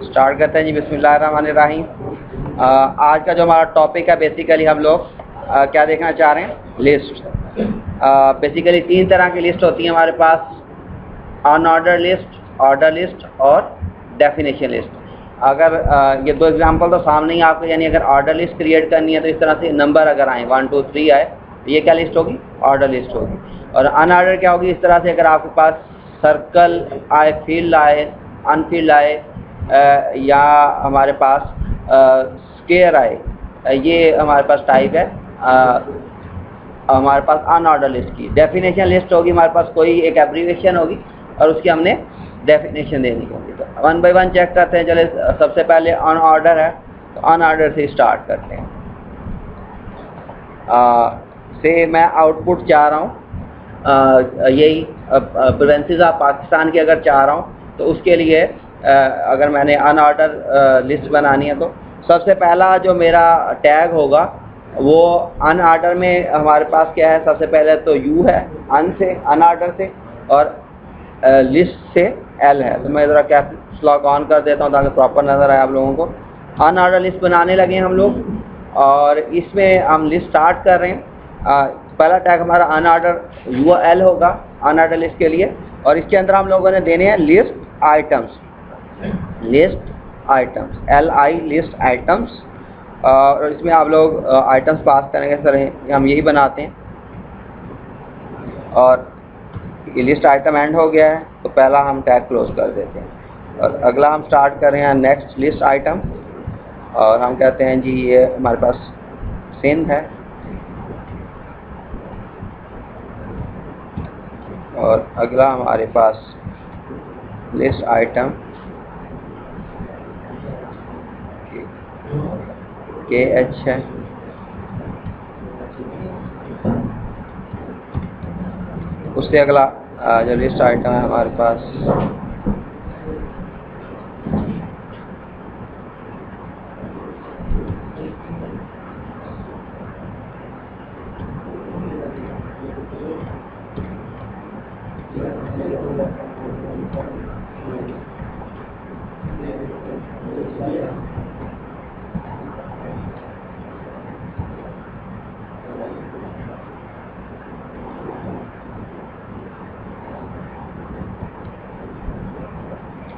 Start करते हैं जी। बिस्मिल्लाहिर्रहमानिर्रहीम। आज का जो हमारा टॉपिक है, बेसिकली हम लोग क्या देखना चाह रहे हैं, लिस्ट। बेसिकली 3 तरह की लिस्ट होती है हमारे पास, अनऑर्डर लिस्ट, ऑर्डर लिस्ट और डेफिनेशन लिस्ट। अगर ये 2 एग्जांपल तो सामने ही आपको, यानी अगर ऑर्डर लिस्ट क्रिएट करनी है तो इस तरह से नंबर अगर आए 1 2 3 आए तो ये क्या लिस्ट होगी, ऑर्डर लिस्ट होगी। और अनऑर्डर क्या होगी, इस तरह से अगर आपके पास सर्कल आए, फील्ड आए, अनफील्ड आए, या हमारे पास स्क्वायर आए, ये हमारे पास टाइप है हमारे पास अनऑर्डर लिस्ट की। डेफिनेशन लिस्ट होगी, हमारे पास कोई एक एब्रीविएशन होगी और उसकी हमने डेफिनेशन देनी होगी। तो 1 बाय 1 चेक करते हैं। चले, सबसे पहले अनऑर्डर है तो अनऑर्डर से स्टार्ट करते हैं। से मैं आउटपुट चाह रहा हूँ, यही प्रोविंसेस ऑफ पाकिस्तान की अगर चाह रहा हूँ तो उसके लिए अगर मैंने अनऑर्डर लिस्ट बनानी है तो सबसे पहला जो मेरा टैग होगा वो अनऑर्डर में हमारे पास क्या है, सबसे पहले तो यू है, अनऑर्डर से, और लिस्ट से एल है। तो मैं ज़रा कैप्स लॉक ऑन कर देता हूँ ताकि प्रॉपर नज़र आए आप लोगों को। अनऑर्डर लिस्ट बनाने लगे हम लोग और इसमें हम लिस्ट स्टार्ट कर रहे हैं। पहला टैग हमारा अनऑर्डर यू एल होगा अनऑर्डर लिस्ट के लिए, और इसके अंदर हम लोगों ने देने हैं list items, L I list items. और इसमें आप लोग आइटम्स पास करेंगे, सर हम यही बनाते हैं। और ये लिस्ट आइटम एंड हो गया है तो पहला हम टैग क्लोज कर देते हैं और अगला हम स्टार्ट कर रहे हैं नेक्स्ट लिस्ट आइटम, और हम कहते हैं जी ये हमारे पास सिंध है। और अगला हमारे पास लिस्ट आइटम KH है। उससे अगला जो लिस्ट आइटम है हमारे पास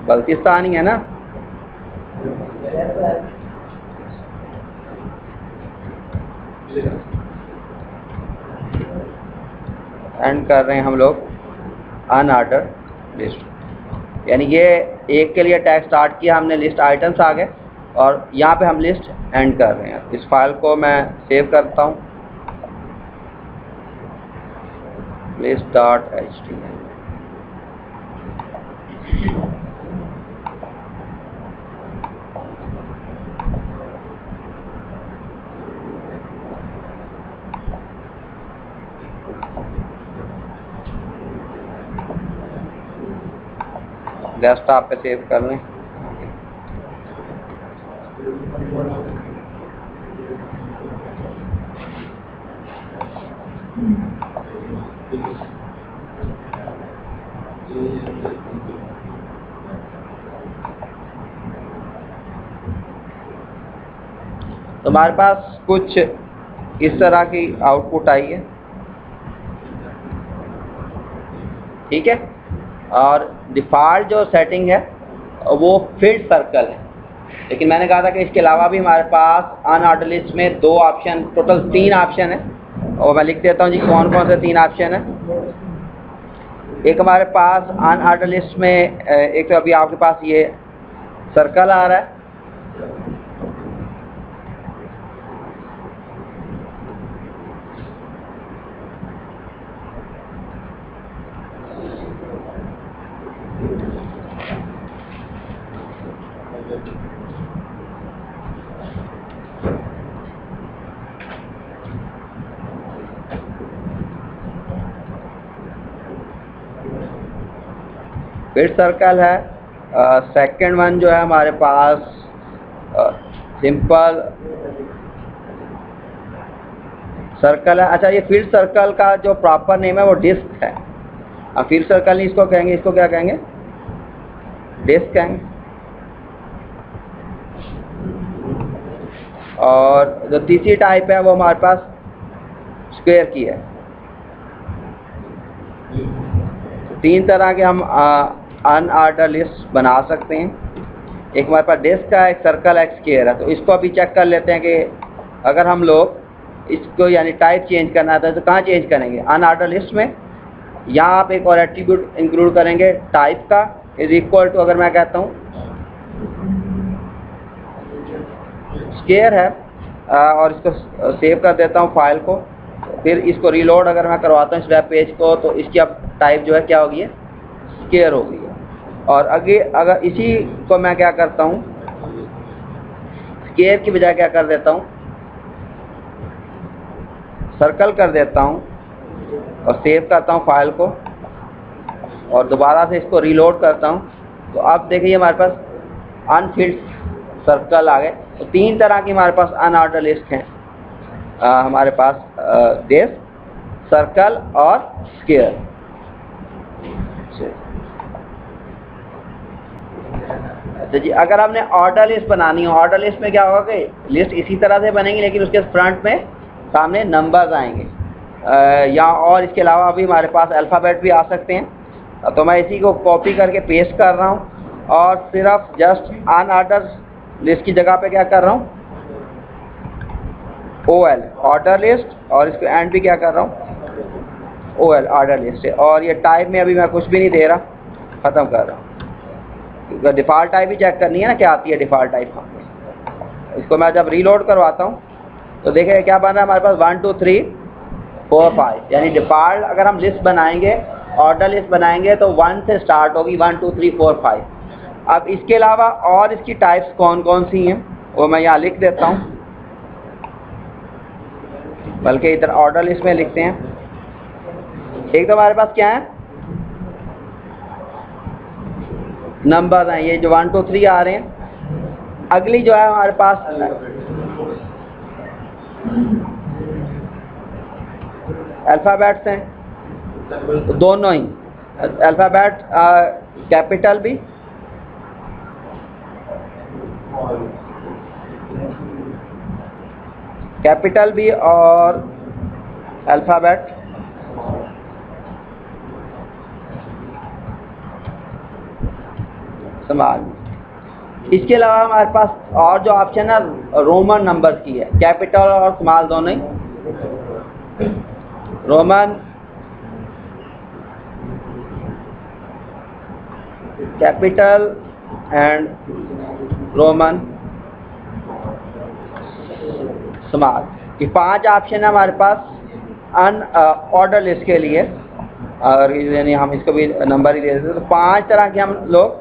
बल्तिस्तान ही है ना। एंड कर रहे हैं हम लोग अनऑर्डर लिस्ट, यानी ये एक के लिए टैग स्टार्ट किया हमने, लिस्ट आइटम्स आ गए और यहाँ पे हम लिस्ट एंड कर रहे हैं। इस फाइल को मैं सेव करता हूँ, list.html। डेस्कटॉप पे सेव कर लें। तो हमारे पास कुछ इस तरह की आउटपुट आई है, ठीक है। और डिफ़ॉल्ट जो सेटिंग है वो फिल्ड सर्कल है, लेकिन मैंने कहा था कि इसके अलावा भी हमारे पास अनऑर्डर लिस्ट में 2 ऑप्शन, टोटल 3 ऑप्शन है, और मैं लिख देता हूँ जी कौन कौन से 3 ऑप्शन है। एक हमारे पास अनऑर्डर लिस्ट में एक तो अभी आपके पास ये सर्कल आ रहा है, फिर सर्कल है। सेकंड वन जो है हमारे पास सिंपल सर्कल है। अच्छा, ये फील्ड सर्कल का जो प्रॉपर नेम है वो डिस्क है। फील्ड सर्कल नहीं इसको कहेंगे, इसको क्या कहेंगे, डिस्क कहेंगे। और जो तीसरी टाइप है वो हमारे पास स्क्वायर की है। तीन तरह के हम अनऑर्डर लिस्ट बना सकते हैं। एक हमारे पास डिस्क है, एक सर्कल है, एक स्क्वायर है। तो इसको अभी चेक कर लेते हैं कि अगर हम लोग इसको यानी टाइप चेंज करना था तो कहाँ चेंज करेंगे? अनऑर्डर लिस्ट में। यहाँ आप एक और एट्रीब्यूट इंक्लूड करेंगे टाइप का इज इक्वल टू, अगर मैं कहता हूँ स्क्वायर है और इसको सेव कर देता हूँ फाइल को, फिर इसको रीलोड अगर मैं करवाता हूँ इस वेब पेज को, तो इसकी अब टाइप जो है क्या होगी? स्क्वायर हो गई है। और अगर इसी को मैं क्या करता हूँ, स्क्वायर की बजाय क्या कर देता हूँ, सर्कल कर देता हूँ और सेव करता हूँ फाइल को और दोबारा से इसको रीलोड करता हूँ, तो अब देखिए हमारे पास अनफिल्ड सर्कल आ गए। तो तीन तरह की हमारे पास अनऑर्डर लिस्ट हैं, हमारे पास डिस्क, सर्कल और स्क्वायर। अच्छा जी, अगर हमने ऑर्डर लिस्ट बनानी हो, ऑर्डर लिस्ट में क्या होगा कि लिस्ट इसी तरह से बनेगी लेकिन उसके फ्रंट में सामने नंबर्स आएंगे या और इसके अलावा अभी हमारे पास अल्फ़ाबेट भी आ सकते हैं। तो मैं इसी को कॉपी करके पेस्ट कर रहा हूँ और सिर्फ जस्ट अनऑर्डर लिस्ट की जगह पे क्या कर रहा हूँ, OL ऑर्डर लिस्ट, और इसको एंड भी क्या कर रहा हूँ, OL ऑर्डर लिस्ट है। और ये टाइप में अभी मैं कुछ भी नहीं दे रहा, ख़त्म कर रहा हूँ। डिफ़ॉल्ट टाइप ही चेक करनी है ना, क्या आती है डिफ़ॉल्ट टाइप में। इसको मैं जब रीलोड करवाता हूँ तो देखिए क्या बन रहा है हमारे पास 1 2 3 4 5, यानी डिफ़ॉल्ट अगर हम लिस्ट बनाएंगे, ऑर्डर लिस्ट बनाएंगे तो 1 से स्टार्ट होगी, 1 2 3 4 5। अब इसके अलावा और इसकी टाइप्स कौन कौन सी हैं वो मैं यहाँ लिख देता हूँ, बल्कि इधर ऑर्डर लिस्ट में लिखते हैं। एक तो हमारे पास क्या है, नंबर हैं, ये जो 1 2 3 आ रहे हैं। अगली जो है हमारे पास अल्फ़ाबेट्स हैं, तो दोनों ही अल्फ़ाबेट कैपिटल भी और अल्फ़ाबेट स्मॉल। इसके अलावा हमारे पास और जो ऑप्शन है रोमन नंबर की है, कैपिटल और स्मॉल दोनों ही। Roman, capital and Roman small, ये 5 ऑप्शन है हमारे पास ऑर्डर लिस्ट के लिए। और यानी हम इसको भी नंबर ही दे देते, तो 5 तरह के हम लोग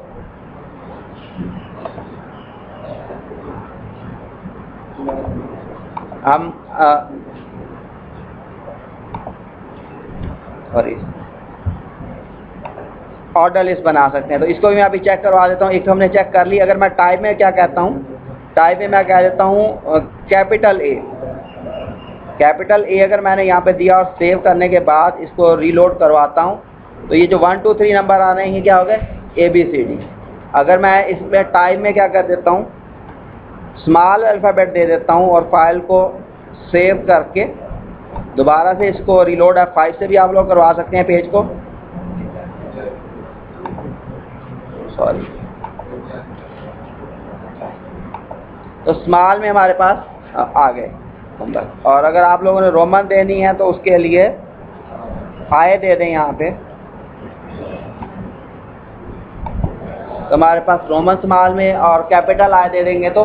ऑर्डर लिस्ट बना सकते हैं। तो इसको भी मैं अभी चेक करवा देता हूँ। एक तो हमने चेक कर ली। अगर मैं टाइप में क्या कहता हूँ, टाइप में मैं कह देता हूँ कैपिटल ए अगर मैंने यहाँ पे दिया और सेव करने के बाद इसको रीलोड करवाता हूँ तो ये जो 1 2 3 नंबर आ रहे हैं ये क्या हो गए, ABCD। अगर मैं इसमें टाइप में क्या कर देता हूँ, स्मॉल अल्फ़ाबेट दे देता हूँ और फाइल को सेव करके दोबारा से इसको रीलोड F5 से भी आप लोग करवा सकते हैं पेज को, सॉरी। तो स्मॉल में हमारे पास आ गए नंबर। और अगर आप लोगों ने रोमन देनी है तो उसके लिए I दे दें यहाँ पे, तो हमारे पास रोमन स्मॉल में, और कैपिटल I दे देंगे तो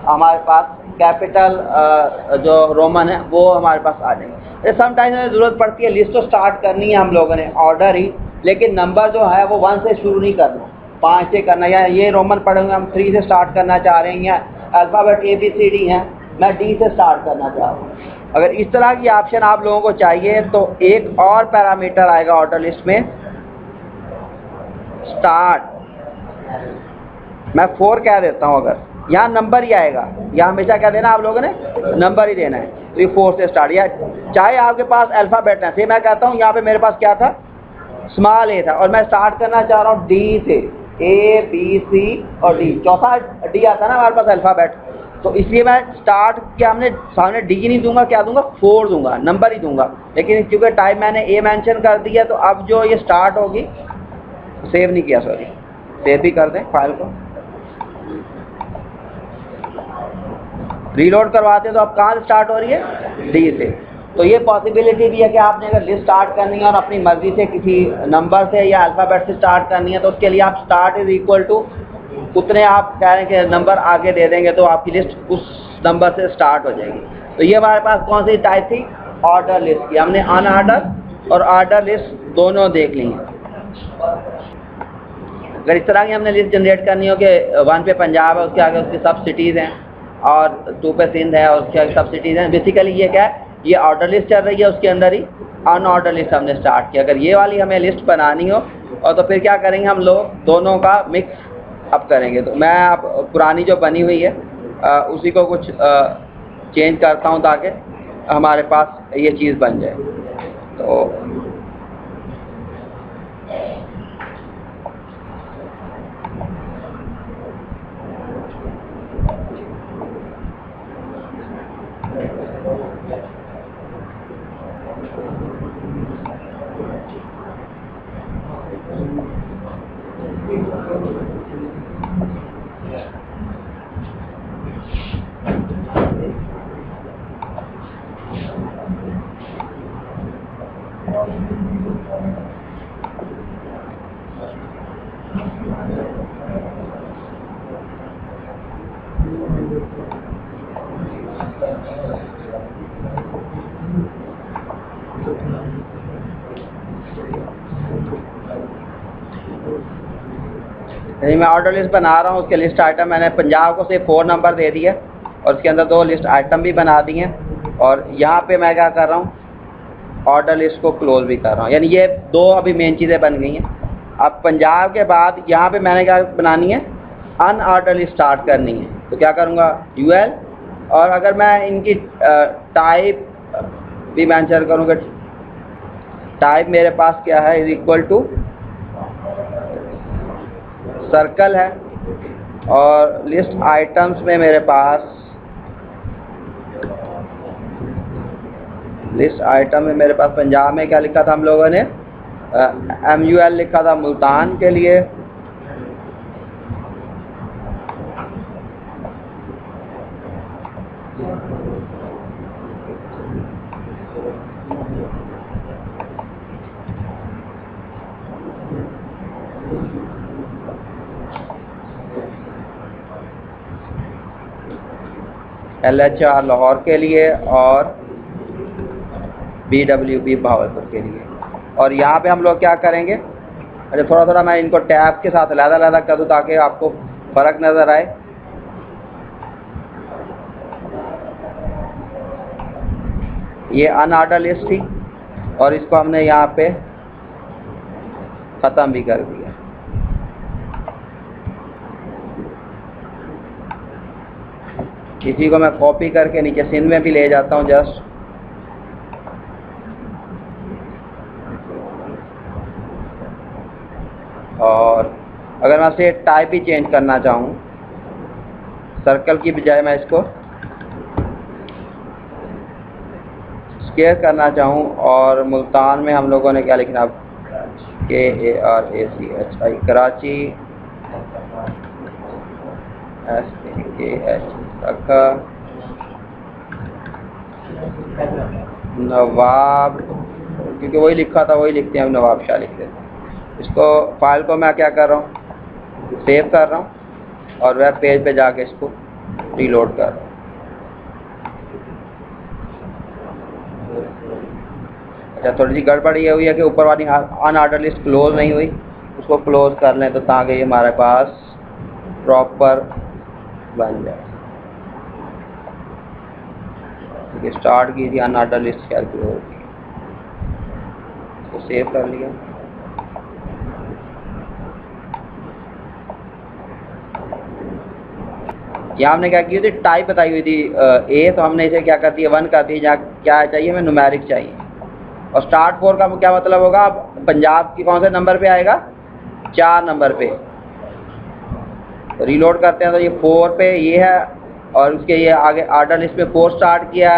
हमारे पास कैपिटल जो रोमन है वो हमारे पास आ जाएंगे। समटाइम्स ज़रूरत पड़ती है लिस्ट तो स्टार्ट करनी है हम लोगों ने ऑर्डर ही, लेकिन नंबर जो है वो 1 से शुरू नहीं करना, 5 से करना। या ये रोमन पढ़ेंगे हम 3 से स्टार्ट करना चाह रहे हैं, या अल्फ़ाबेट ABCD हैं, मैं D से स्टार्ट करना चाह रहा हूँ। अगर इस तरह की ऑप्शन आप लोगों को चाहिए तो एक और पैरामीटर आएगा ऑर्डर लिस्ट में, स्टार्ट। मैं 4 कह देता हूँ, अगर यहाँ नंबर ही आएगा, यहाँ हमेशा क्या देना आप लोगों ने, नंबर ही देना है। तो ये 4 से स्टार्ट, या चाहे आपके पास अल्फ़ाबेट है। फिर मैं कहता हूँ यहाँ पे मेरे पास क्या था, स्मॉल A था और मैं स्टार्ट करना चाह रहा हूँ D से, A B C और D, चौथा D आता है ना हमारे पास अल्फ़ाबेट, तो इसलिए मैं स्टार्ट क्या हमने सामने डी नहीं दूंगा, क्या दूंगा 4 दूंगा, नंबर ही दूंगा। लेकिन क्योंकि टाइप मैंने ए मेंशन कर दिया तो अब जो ये स्टार्ट होगी, सेव नहीं किया सॉरी, सेव भी कर दें फाइल को, रीलोड करवाते हैं तो अब कहाँ से स्टार्ट हो रही है, डी से। तो ये पॉसिबिलिटी भी है कि आपने अगर लिस्ट स्टार्ट करनी है और अपनी मर्जी से किसी नंबर से या अल्फ़ाबेट से स्टार्ट करनी है तो उसके लिए आप स्टार्ट इज इक्वल टू उतने आप कह रहे हैं कि नंबर आगे दे देंगे तो आपकी लिस्ट उस नंबर से स्टार्ट हो जाएगी। तो ये हमारे पास कौन सी टाइप थी, ऑर्डर लिस्ट की। हमने अनऑर्डर और ऑर्डर लिस्ट दोनों देख ली हैं। अगर इस तरह की हमने लिस्ट जनरेट करनी हो कि 1 पे पंजाब है, उसके आगे उसकी सब सिटीज़ हैं, और 2 पे सिंध है और उसके आगे सब सिटीज़ हैं, बेसिकली ये क्या है, ये ऑर्डर लिस्ट चल रही है, उसके अंदर ही अनऑर्डर लिस्ट हमने स्टार्ट किया। अगर ये वाली हमें लिस्ट बनानी हो और तो फिर क्या करेंगे, हम लोग दोनों का मिक्स अप करेंगे। तो मैं अब पुरानी जो बनी हुई है उसी को कुछ चेंज करता हूँ ताकि हमारे पास ये चीज़ बन जाए। तो मैं ऑर्डर लिस्ट बना रहा हूँ, उसके लिस्ट आइटम मैंने पंजाब को सिर्फ 4 नंबर दे दिए और उसके अंदर 2 लिस्ट आइटम भी बना दिए हैं। और यहाँ पे मैं क्या कर रहा हूँ, ऑर्डर लिस्ट को क्लोज भी कर रहा हूँ। यानी ये 2 अभी मेन चीज़ें बन गई हैं। अब पंजाब के बाद यहाँ पे मैंने क्या बनानी है, अनऑर्डर लिस्ट स्टार्ट करनी है। तो क्या करूँगा, यूएल, और अगर मैं इनकी टाइप भी मेंशन करूँगा, टाइप मेरे पास क्या है, इज इक्वल टू सर्कल है, और लिस्ट आइटम्स में मेरे पास लिस्ट आइटम में मेरे पास पंजाब में क्या लिखा था हम लोगों ने, MUL लिखा था मुल्तान के लिए, LHR लाहौर के लिए, और BWB भावलपुर के लिए। और यहाँ पे हम लोग क्या करेंगे, अच्छा थोड़ा थोड़ा मैं इनको टैब के साथ अलग-अलग कर दूँ ताकि आपको फ़र्क नज़र आए। ये अनऑर्डर लिस्ट थी और इसको हमने यहाँ पे ख़त्म भी कर दिया। इसी को मैं कॉपी करके नीचे सिंध में भी ले जाता हूँ जस्ट, और अगर मैं इसे टाइप भी चेंज करना चाहूँ, सर्कल की बजाय मैं इसको स्क्वायर करना चाहूँ, और मुल्तान में हम लोगों ने क्या लिखना, KARACHI, कराची, SAKH, नवाब, क्योंकि वही लिखा था वही लिखते हैं, नवाब शाह लिखते हैं। इसको फाइल को मैं क्या कर रहा हूँ, सेव कर रहा हूँ और वेब पेज पे जाके इसको रीलोड कर रहा हूँ। अच्छा थोड़ी सी गड़बड़ ये हुई है कि ऊपर वाली अनऑर्डर लिस्ट क्लोज नहीं हुई, उसको क्लोज कर लें तो ताकि ये हमारे पास प्रॉपर बन जाए। स्टार्ट की थी अनऑर्डर लिस्ट कैलकुलेट होगी, इसको सेव कर लिया। यहाँ हमने क्या की थी, टाइप बताई हुई थी ए, तो हमने इसे क्या कर दिया 1 कर दिया। जहाँ क्या चाहिए, हमें न्यूमेरिक चाहिए। और स्टार्ट 4 का क्या मतलब होगा, अब पंजाब की कौन से नंबर पे आएगा, 4 नंबर पे। तो रीलोड करते हैं तो ये 4 पे ये है, और उसके ये आगे ऑर्डर लिस्ट में 4 स्टार्ट किया,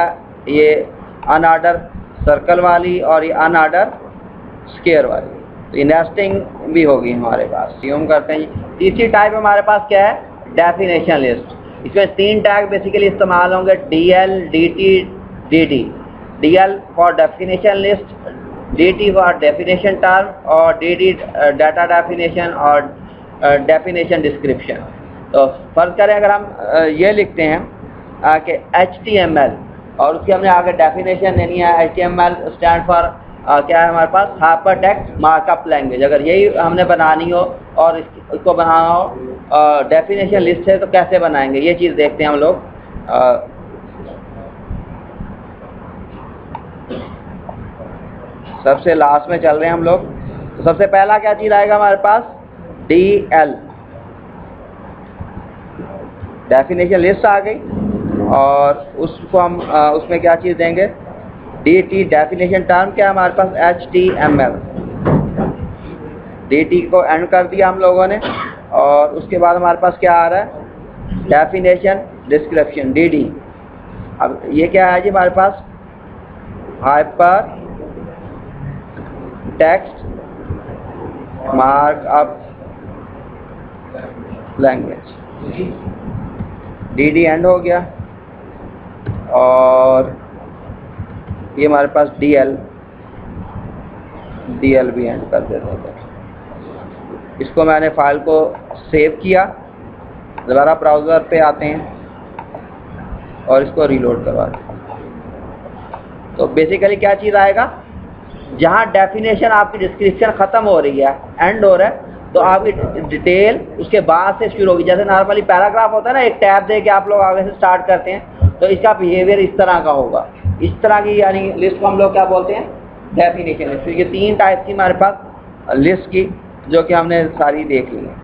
ये अनऑर्डर सर्कल वाली और ये अनऑर्डर स्क्वायर वाली। तो ये नेस्टिंग भी होगी हमारे पास। यूम करते हैं। तीसरी टाइप हमारे पास क्या है, डेफिनेशन लिस्ट। इसमें 3 टैग बेसिकली इस्तेमाल होंगे, DL, DT, DD। DL for definition list, DT for definition term और DD डाटा डेफिनेशन और डेफिनेशन डिस्क्रिप्शन। तो फर्ज करें अगर हम ये लिखते हैं कि HTML और उसकी हमने आगे डेफिनेशन देनी है। HTML स्टैंड फॉर क्या है हमारे पास, हाइपर टेक्स्ट मार्कअप लैंग्वेज। अगर यही हमने बनानी हो और इसको बनाना हो डेफिनेशन लिस्ट है तो कैसे बनाएंगे, ये चीज़ देखते हैं हम लोग। सबसे लास्ट में चल रहे हैं हम लोग। तो सबसे पहला क्या चीज़ आएगा हमारे पास, DL डेफिनेशन लिस्ट आ गई और उसको हम उसमें क्या चीज़ देंगे, DT डेफिनेशन टर्म क्या है हमारे पास, HTML। DT को एंड कर दिया हम लोगों ने और उसके बाद हमारे पास क्या आ रहा है, डेफिनेशन डिस्क्रिप्शन DD। अब ये क्या है जी हमारे पास, hyper text markup language. DD end हो गया और ये हमारे पास DL भी एंड कर देते हैं। इसको मैंने फाइल को सेव किया, दोबारा ब्राउज़र पे आते हैं और इसको रीलोड करवाते हैं। तो बेसिकली क्या चीज़ आएगा, जहाँ डेफिनेशन आपकी डिस्क्रिप्शन ख़त्म हो रही है, एंड हो रहा है, तो आपकी डिटेल उसके बाद से शुरू होगी। जैसे नॉर्मली पैराग्राफ होता है ना, एक टैब दे के आप लोग आगे से स्टार्ट करते हैं, तो इसका बिहेवियर इस तरह का होगा। इस तरह की यानी लिस्ट को हम लोग क्या बोलते हैं, डेफिनेशन लिस्ट। ये 3 टाइप की हमारे पास लिस्ट की जो कि हमने सारी देख ली है।